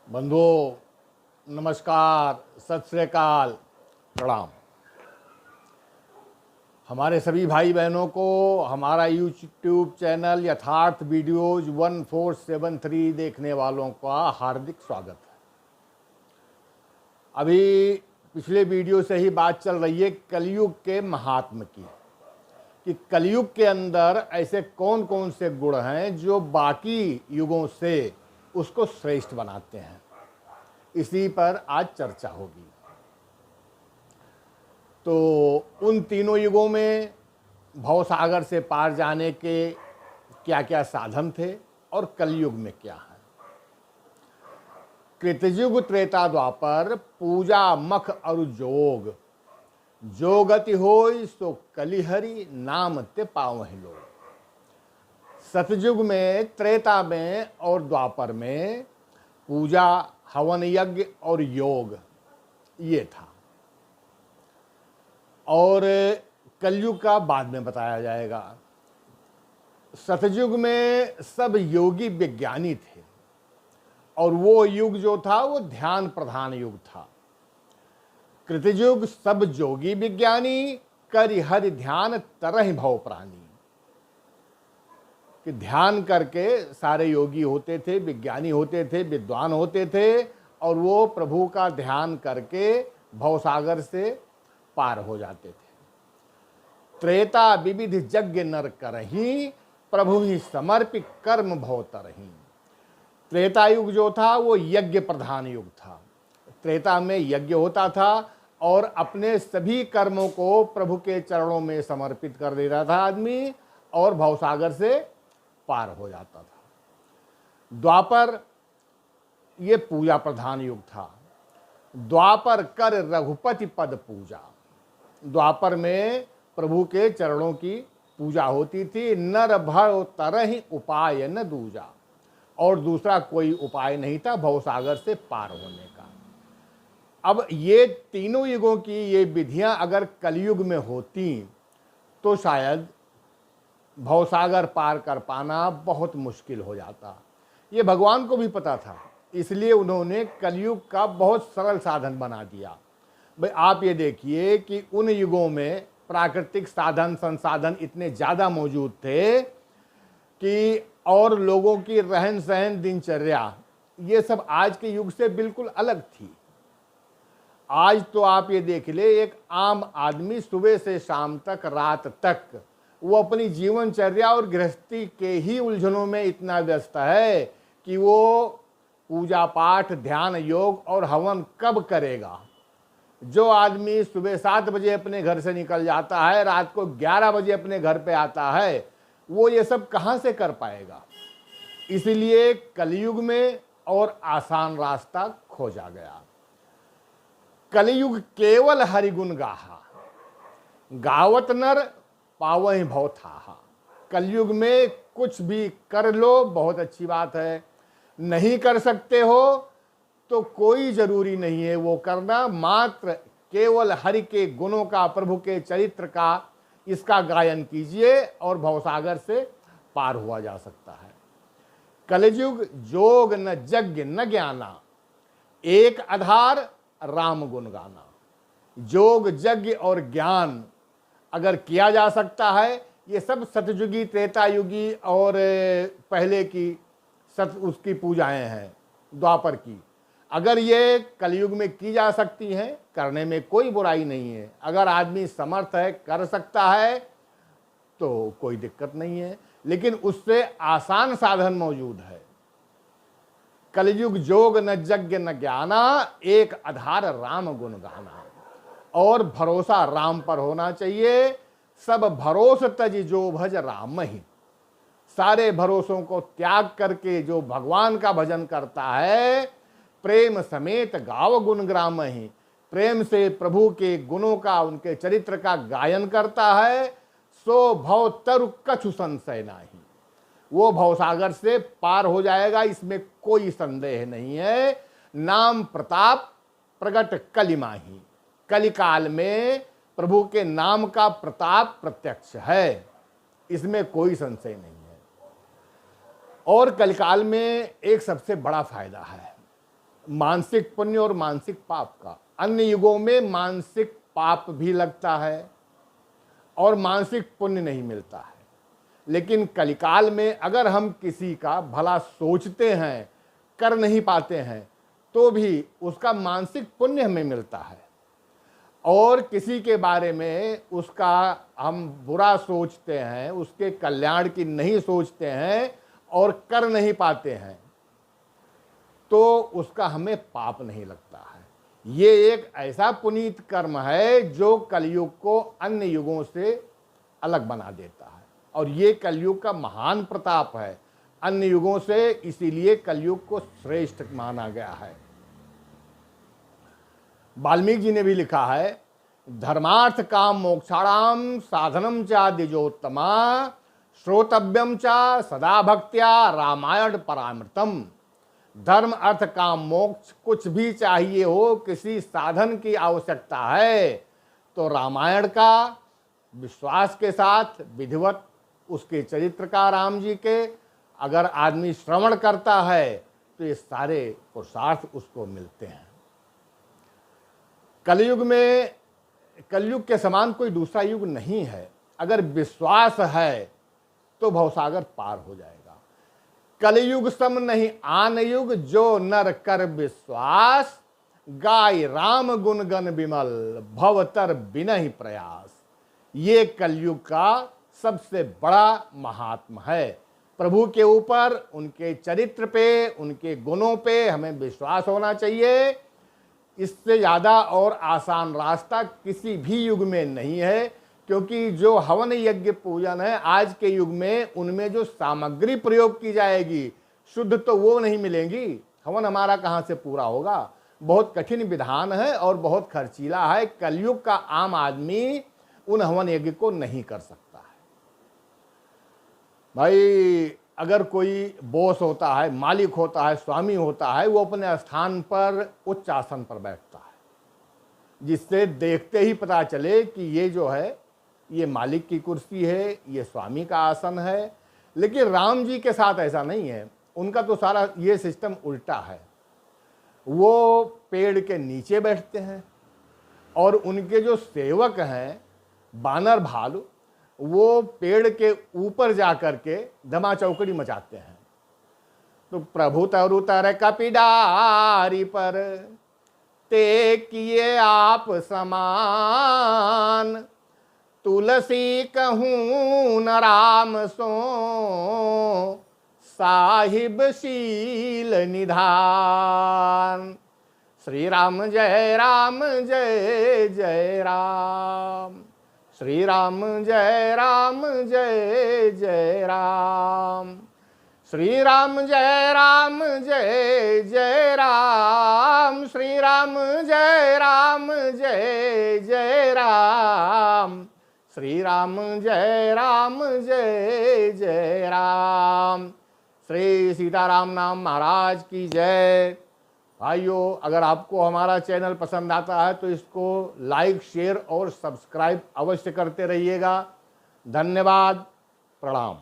बंधुओं, नमस्कार, सत श्री अकाल, प्रणाम। हमारे सभी भाई बहनों को हमारा यूट्यूब चैनल यथार्थ वीडियोज 1473 देखने वालों का हार्दिक स्वागत है। अभी पिछले वीडियो से ही बात चल रही है कलयुग के महात्म की, कि कलयुग के अंदर ऐसे कौन कौन से गुण हैं जो बाकी युगों से उसको श्रेष्ठ बनाते हैं। इसी पर आज चर्चा होगी। तो उन तीनों युगों में भवसागर से पार जाने के क्या क्या साधन थे और कलयुग में क्या है। कृतयुग त्रेता द्वापर पूजा मख और जोग, जो गति होय सो कलिहरि नाम ते पावहि लोग। सतयुग में, त्रेता में और द्वापर में पूजा, हवन यज्ञ और योग ये था, और कलयुग का बाद में बताया जाएगा। सतयुग में सब योगी विज्ञानी थे और वो युग जो था वो ध्यान प्रधान युग था। कृतयुग सब जोगी विज्ञानी, करि हरि ध्यान तरहि भव प्राणी, कि ध्यान करके सारे योगी होते थे, विज्ञानी होते थे, विद्वान होते थे, और वो प्रभु का ध्यान करके भवसागर से पार हो जाते थे। त्रेता विविध यज्ञ नर करहीं, प्रभु ही समर्पित कर्म भव तरहीं। त्रेता युग जो था वो यज्ञ प्रधान युग था। त्रेता में यज्ञ होता था और अपने सभी कर्मों को प्रभु के चरणों में समर्पित कर देता था आदमी, और भवसागर से पार हो जाता था। द्वापर ये पूजा प्रधान युग था। द्वापर कर रघुपति पद पूजा, द्वापर में प्रभु के चरणों की पूजा होती थी। नर भव तरहि उपाय न दूजा, और दूसरा कोई उपाय नहीं था भवसागर से पार होने का। अब ये तीनों युगों की ये विधियां अगर कलयुग में होती तो शायद भवसागर पार कर पाना बहुत मुश्किल हो जाता। ये भगवान को भी पता था, इसलिए उन्होंने कलयुग का बहुत सरल साधन बना दिया। भाई आप ये देखिए कि उन युगों में प्राकृतिक साधन संसाधन इतने ज़्यादा मौजूद थे कि, और लोगों की रहन सहन, दिनचर्या, ये सब आज के युग से बिल्कुल अलग थी। आज तो आप ये देख ले, एक आम आदमी सुबह से शाम तक, रात तक, वो अपनी जीवनचर्या और गृहस्थी के ही उलझनों में इतना व्यस्त है कि वो पूजा पाठ, ध्यान, योग और हवन कब करेगा। जो आदमी सुबह 7 बजे अपने घर से निकल जाता है, रात को 11 बजे अपने घर पे आता है, वो ये सब कहाँ से कर पाएगा। इसलिए कलयुग में और आसान रास्ता खोजा गया। कलयुग केवल हरिगुण गाहा, गावत नर पावहि भव थाहा। कलयुग में कुछ भी कर लो बहुत अच्छी बात है, नहीं कर सकते हो तो कोई जरूरी नहीं है वो करना। मात्र केवल हरि के गुणों का, प्रभु के चरित्र का, इसका गायन कीजिए और भवसागर से पार हुआ जा सकता है। कलयुग जोग न यज्ञ न ज्ञाना, एक आधार राम गुण गाना। जोग, यज्ञ और ज्ञान अगर किया जा सकता है, ये सब सतयुगी, त्रेता युगी और पहले की उसकी पूजाएं हैं, द्वापर की। अगर ये कलयुग में की जा सकती हैं, करने में कोई बुराई नहीं है। अगर आदमी समर्थ है, कर सकता है, तो कोई दिक्कत नहीं है। लेकिन उससे आसान साधन मौजूद है। कलयुग जोग न यज्ञ न ज्ञाना, एक आधार राम गुण गाना। और भरोसा राम पर होना चाहिए। सब भरोस तज जो भज राम ही, सारे भरोसों को त्याग करके जो भगवान का भजन करता है, प्रेम समेत गाव गुण ग्राम ही, प्रेम से प्रभु के गुणों का, उनके चरित्र का गायन करता है, सो भव तरु कछु संशय नाही, वो भवसागर से पार हो जाएगा, इसमें कोई संदेह नहीं है। नाम प्रताप प्रगट कलिमाही, कलिकाल में प्रभु के नाम का प्रताप प्रत्यक्ष है, इसमें कोई संशय नहीं है। और कलिकाल में एक सबसे बड़ा फायदा है, मानसिक पुण्य और मानसिक पाप का। अन्य युगों में मानसिक पाप भी लगता है और मानसिक पुण्य नहीं मिलता है, लेकिन कलिकाल में अगर हम किसी का भला सोचते हैं, कर नहीं पाते हैं, तो भी उसका मानसिक पुण्य हमें मिलता है। और किसी के बारे में उसका हम बुरा सोचते हैं, उसके कल्याण की नहीं सोचते हैं और कर नहीं पाते हैं, तो उसका हमें पाप नहीं लगता है। ये एक ऐसा पुनीत कर्म है जो कलयुग को अन्य युगों से अलग बना देता है, और ये कलयुग का महान प्रताप है अन्य युगों से, इसीलिए कलयुग को श्रेष्ठ माना गया है। वाल्मीकि जी ने भी लिखा है, धर्मार्थ काम मोक्षाणाम साधनम चा द्विजोत्तमा श्रोतव्यम चा सदा भक्त्या रामायण परामृतम। धर्म अर्थ काम मोक्ष कुछ भी चाहिए हो, किसी साधन की आवश्यकता है, तो रामायण का विश्वास के साथ विधिवत उसके चरित्र का, राम जी के अगर आदमी श्रवण करता है तो ये सारे पुरुषार्थ उसको मिलते हैं। कलयुग में, कलयुग के समान कोई दूसरा युग नहीं है। अगर विश्वास है तो भवसागर पार हो जाएगा। कलयुग सम नहीं आन युग, जो नर कर विश्वास, गाय राम गुण गण विमल, भवतर बिनहि प्रयास। ये कलयुग का सबसे बड़ा महात्म है। प्रभु के ऊपर, उनके चरित्र पे, उनके गुणों पे हमें विश्वास होना चाहिए। इससे ज़्यादा और आसान रास्ता किसी भी युग में नहीं है, क्योंकि जो हवन यज्ञ पूजन है आज के युग में, उनमें जो सामग्री प्रयोग की जाएगी शुद्ध तो वो नहीं मिलेंगी। हवन हमारा कहाँ से पूरा होगा? बहुत कठिन विधान है और बहुत खर्चीला है। कलयुग का आम आदमी उन हवन यज्ञ को नहीं कर सकता है। भाई, अगर कोई बॉस होता है, मालिक होता है, स्वामी होता है, वो अपने स्थान पर उच्च आसन पर बैठता है, जिससे देखते ही पता चले कि ये जो है ये मालिक की कुर्सी है, ये स्वामी का आसन है। लेकिन राम जी के साथ ऐसा नहीं है। उनका तो सारा ये सिस्टम उल्टा है। वो पेड़ के नीचे बैठते हैं और उनके जो सेवक हैं बानर भालू, वो पेड़ के ऊपर जा करके धमा चौकड़ी मचाते हैं। तो प्रभु तरु तर कपिडारी पर ते किए आप समान, तुलसी कहूँ न राम सो साहिब शील निधान। श्री राम जय राम जय जय राम, श्री राम जय राम जय जय राम, श्री राम जय राम जय जय राम, श्री राम जय राम जय जय राम, श्री राम जय राम जय जय राम। श्री सीताराम नाम महाराज की जय। भाइयों, अगर आपको हमारा चैनल पसंद आता है तो इसको लाइक, शेयर और सब्सक्राइब अवश्य करते रहिएगा। धन्यवाद, प्रणाम।